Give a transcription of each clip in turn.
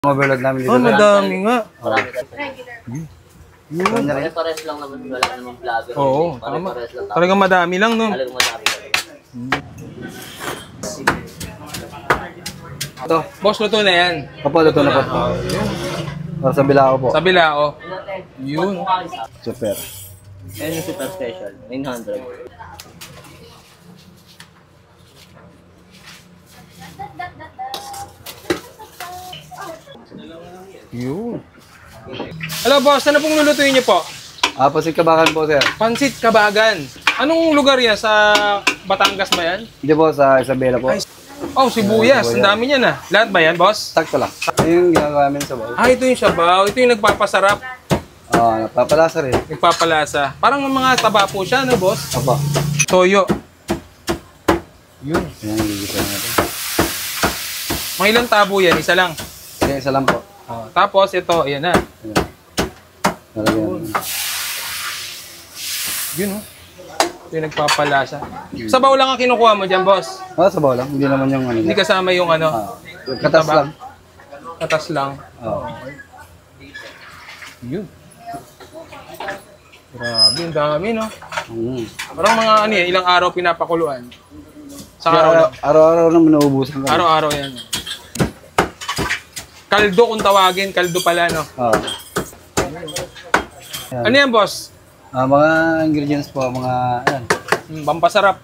Overload namin dito. Oh, madami nga. Marami ka. Pare-pares lang naman. Wala namang vlogger. Oo, tama. Talagang madami lang, no? Talagang madami. Ito. Boss, luto na yan. Opo, luto na po. Para sa Bilao po. Sa Bilao. Yun. Super. Yan yung super special. 900. Yun. Hello, boss. Ano pong lulutuin niyo po? Pasit Kabagan po, sir. Pansit Kabagan. Anong lugar yan? Sa Batangas ba yan? Hindi po, sa Isabela po. Oh, sibuyas. Ang dami niyan ah. Lahat ba yan, boss? Sakto lang. Ito yung ginagawa namin sa bahay. Ito yung sabaw. Ito yung nagpapasarap. Napapalasa rin. Nagpapalasa. Parang mga taba po siya, no, boss? Opo. Toyo. Yun. Yan, gigisa natin. Mga ilang tabo yan? Isa lang. Kaya isa lang po. Tapos ito, ayan na. Ayan. Nalagyan. Yun, oh. Ito yung nagpapalasa. Sabaw lang ang kinukuha mo dyan, boss. Sabaw lang. Hindi naman yung ano. Hindi kasama yung ano. Katas lang. Katas lang. Yun. Grabe, ang dami, no? Parang mga ano yan, ilang araw pinapakuluan. Sa araw lang. Araw-araw naman nauubusan ka. Araw-araw yan. Kaldo kung tawagin, kaldo pala, no? Ano yan, boss? Mga ingredients po, mga, yan. Pampasarap.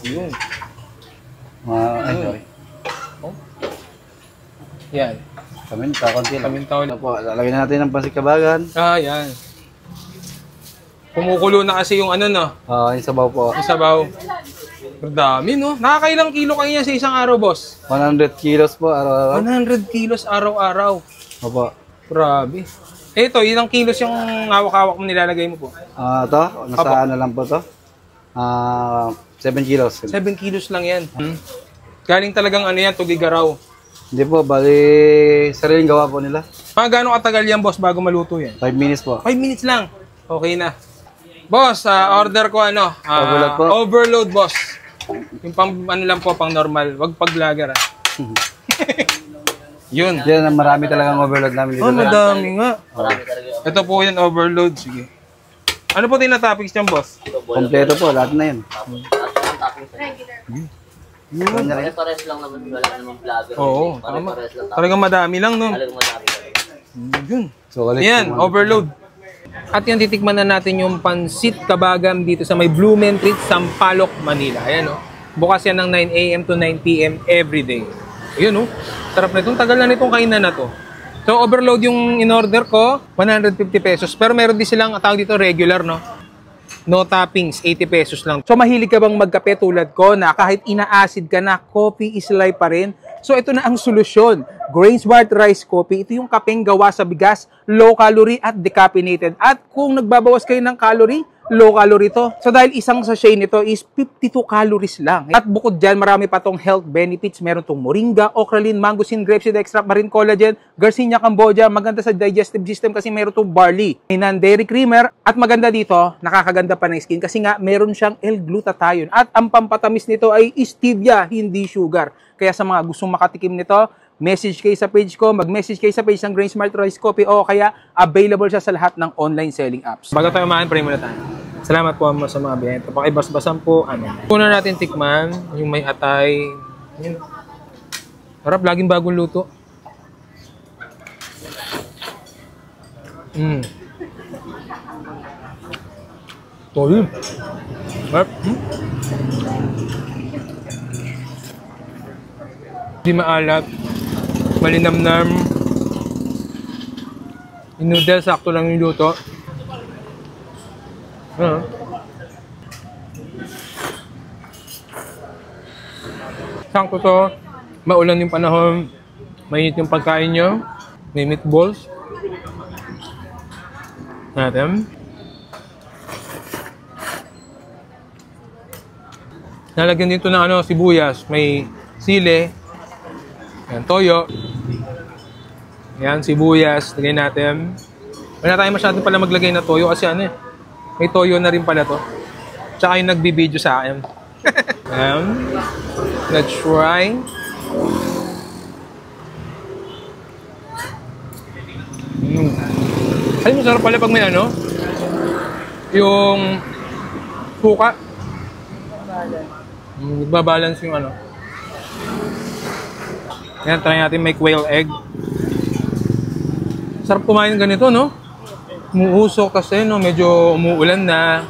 Yun. Sorry. Yan. Kakunti lang. Kamintaw. Po, lalagyan natin ng Pansit Kabagan. Yan. Kumukulo na kasi yung ano, no? Yung sabaw po. Yung sabaw. Ang dami, no? Nakakailang kilo kayo niya sa isang araw, boss? 100 kilos po, araw-araw. 100 kilos araw-araw. Opo. Grabe. Ito, ilang kilos yung hawak-hawak mo nilalagay mo po? Ito, nasa ano lang po to. 7 kilos. 7 kilos lang yan. Galing talagang ano yan, Tugigaraw. Hindi po, bali sariling gawa po nila. Gaano katagal yan, boss, bago maluto yan? 5 minutes po. 5 minutes lang. Okay na. Boss, order ko ano? Overload po. Overload, boss. Yung pang ano lang po, pang normal. Wag pag vlogger, ah. Yun. Yan, marami talagang overload namin dito. Madami nga. Marami talaga. Ito po yan, overload. Sige. Ano po tinatopics niyan, boss? Kompleto po, lahat na yun. Pare-pares lang naman. Wala namang vlogger. Oo, tama. Pare-pares lang. Talagang madami lang, no? Talagang madami. Yun. So, Yan, overload. At yan, titikman na natin yung Pansit Kabagan dito sa may Blumentritt, Sampaloc, Manila. Ayan, no? Bukas yan ng 9 AM to 9 PM every day. Ayun, no? Sarap na itong tagal na nitong kainan na to. So, overload yung in-order ko, 150 pesos. Pero meron din silang tawag dito regular, no? No toppings, 80 pesos lang. So, mahilig ka bang magkape tulad ko na kahit ina-acid ka na, coffee is life pa rin? So, ito na ang solusyon. Grain Smart Rice Coffee. Ito yung kapeng gawa sa bigas, low calorie at decaffeinated. At kung nagbabawas kayo ng calorie, low calorie to. So dahil isang sachet nito is 52 calories lang. At bukod dyan, marami pa tong health benefits. Meron tong moringa, okralin, mangosteen, grapeseed extract, marine collagen, Garcinia cambogia. Maganda sa digestive system kasi meron tong barley. May non-dairy creamer. At maganda dito, nakakaganda pa ng skin kasi nga meron siyang L-glutathione. At ang pampatamis nito ay stevia, hindi sugar. Kaya sa mga gustong makatikim nito, message kayo sa page ko, mag-message kayo sa page ng Grain Smart Rice Coffee o kaya available siya sa lahat ng online selling apps. Bago tayo umahan, pray muna tayo. Salamat po sa mga biyento. Pakibas-basan po. Una natin tikman, yung may atay. Yun. Harap, laging bagong luto. Toyo. Harap. Hindi maalat. Malinamnam. Yung noodles, sakto lang yung luto. Sakto to. Maulan yung panahon. Mainit yung pagkain nyo. May meatballs. Natin. Nalagyan dito ng sibuyas. May sili. Yan, toyo. Yan, sibuyas. Lagay natin. Wala tayo masyadong pala maglagay na toyo kasi may toyo na rin pala to. Tsaka yung nagbibideo sa akin. Let's try. Ay, masarap pala pag may ano, yung suka. Nagbabalance yung ano. Yan, try natin may quail egg. Sarap kumain ganito, no? Umuusok kasi, no? Medyo umuulan na.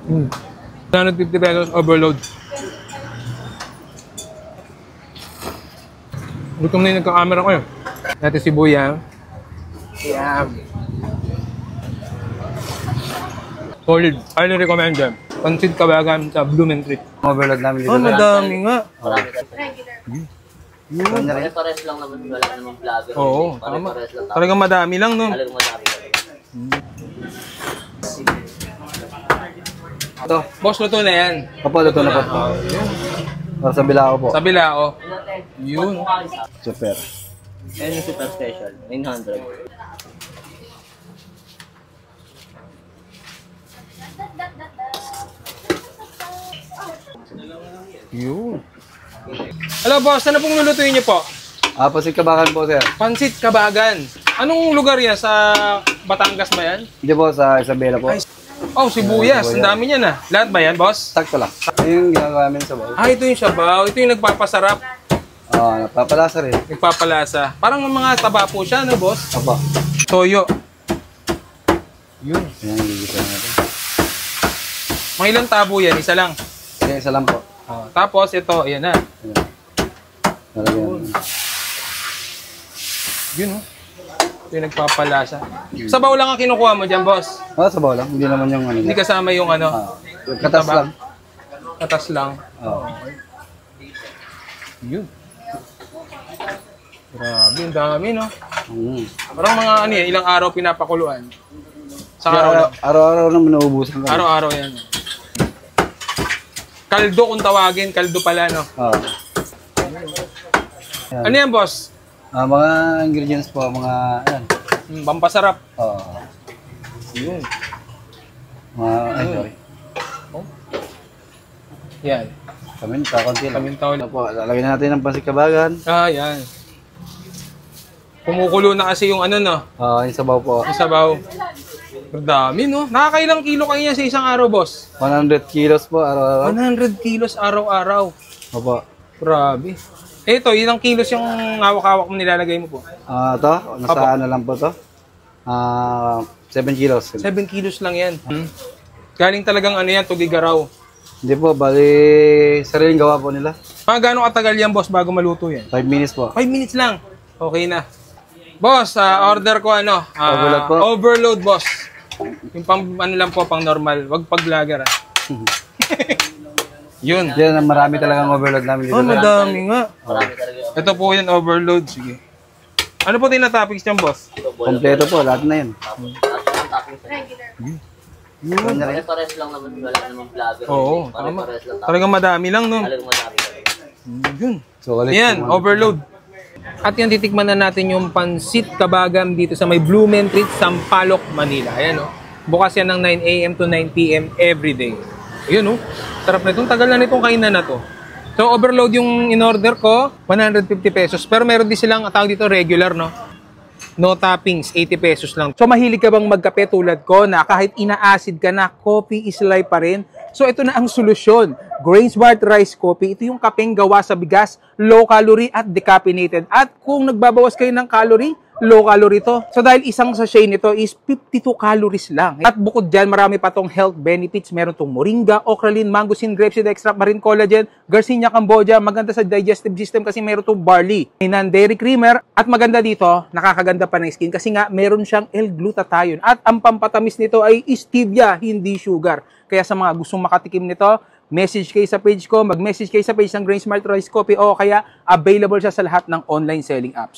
150 pesos overload. Gutom na yung nagka-camera ko yun. Natin si Buya. Yeah. Solid. Highly recommended. Pansit Kabagan sa Blumentritt. Overload namin dito. Oh, madami nga. Marami kasi. Pare-pares lang naman. Wala namang vlogger. Oo, tama. Pare-pares lang. Talagang madami lang, no? Talagang madami. Ito. Boss, luto na yan. Opo, luto na po. Para sa Bilao po. Sa Bilao. Yun. Super. Yan yung super special. 900. Yun. Hello, boss. Ano pong lulutuin niyo po? Pansit Kabagan po, sir. Pansit Kabagan. Anong lugar yan? Sa Batangas ba yan? Hindi po, sa Isabela po. Oh, sibuyas. Ang dami niya na. Lahat ba yan, boss? Sakto lang. Ito yung ginagawa namin sa bawo. Ah, ito yung sabaw. Ito yung nagpapasarap. Napapalasa rin. Nagpapalasa. Parang mga taba po siya, no, boss? Opo. Toyo. Yun. Yan, gigisa natin. Mga ilang tabo yan? Isa lang. Kaya isa lang po. Tapos ito, ayan na. Ayan. Lalagyan. Yun, oh. Ito yung nagpapalasa. Sabaw lang ang kinukuha mo dyan, boss. Sa bawo lang. Hindi naman yung ano. Hindi kasama yung ano. Katas taba. lang. Katas lang. Yun. Grabe, ang dami, no? Parang mga ano yan, ilang araw pinapakuluan. Sa araw lang. Araw-araw naman nauubusan ka. Araw-araw yan. Kaldo kung tawagin, kaldo pala, no? Ano yan, boss? Mga ingredients po, mga, ayan. Pampasarap. Yun. Sorry. Yan. Kakunti lang. Pamintaw lang. Po, lalagyan natin ng Pansit Kabagan. Yan. Kumukulo na kasi yung ano, no? Yung sabaw po. Yung sabaw. Ang dami, no? Nakakailang kilo kayo niya sa isang araw, boss? 100 kilos po, araw-araw. 100 kilos araw-araw. Opo. Grabe. Ito, ilang kilos yung hawak-hawak mo nilalagay mo po? Ito, nasa ano lang po to. 7 kilos. 7 kilos lang yan. Galing talagang ano yan, Tugigaraw. Hindi po, bali sariling gawa po nila. Mga gano'ng katagal yan, boss, bago maluto yan? 5 minutes po. 5 minutes lang. Okay na. Boss, order ko ano? Overload po. Overload, boss. Yung pang ano lang po, pang normal. Wag pag vlogger, ah. Yun. Yan, marami talagang overload namin dito. Madami nga. Marami talaga. Ito po yung overload. Sige. Ano po tinatopics niyan, boss? Kompleto po, lahat na yun. Pare-pares lang naman. Wala namang vlogger. Oo, tama. Pare-pares lang. Talagang madami lang, no? Talagang madami. Yun. So, ulit. Yan, overload. At yan, titikman na natin yung Pansit Kabagan dito sa may Blumentritt, Sampaloc, Manila. Ayan, no? Bukas yan ng 9 a.m. to 9 p.m. every day. Ayun, no? Sarap na itong tagal na nitong kainan na to. So, overload yung in-order ko, 150 pesos. Pero meron din silang tawag dito regular, no? No toppings, 80 pesos lang. So, mahilig ka bang magkape tulad ko na kahit ina-acid ka na, coffee is life pa rin? So, ito na ang solusyon. Grain Smart Rice Coffee. Ito yung kapeng gawa sa bigas, low calorie at decaffeinated. At kung nagbabawas kayo ng calorie, low calorie to. So dahil isang sachet nito is 52 calories lang. At bukod dyan, marami pa tong health benefits. Meron tong moringa, okralin, mangosteen, grapeseed extract, marine collagen, Garcinia cambogia. Maganda sa digestive system kasi meron tong barley. May non-dairy creamer. At maganda dito, nakakaganda pa ng skin kasi nga meron siyang L-glutathione. At ang pampatamis nito ay stevia, hindi sugar. Kaya sa mga gustong makatikim nito, message kayo sa page ko, mag-message kayo sa page ng Grain Smart Rice Coffee o kaya available siya sa lahat ng online selling apps.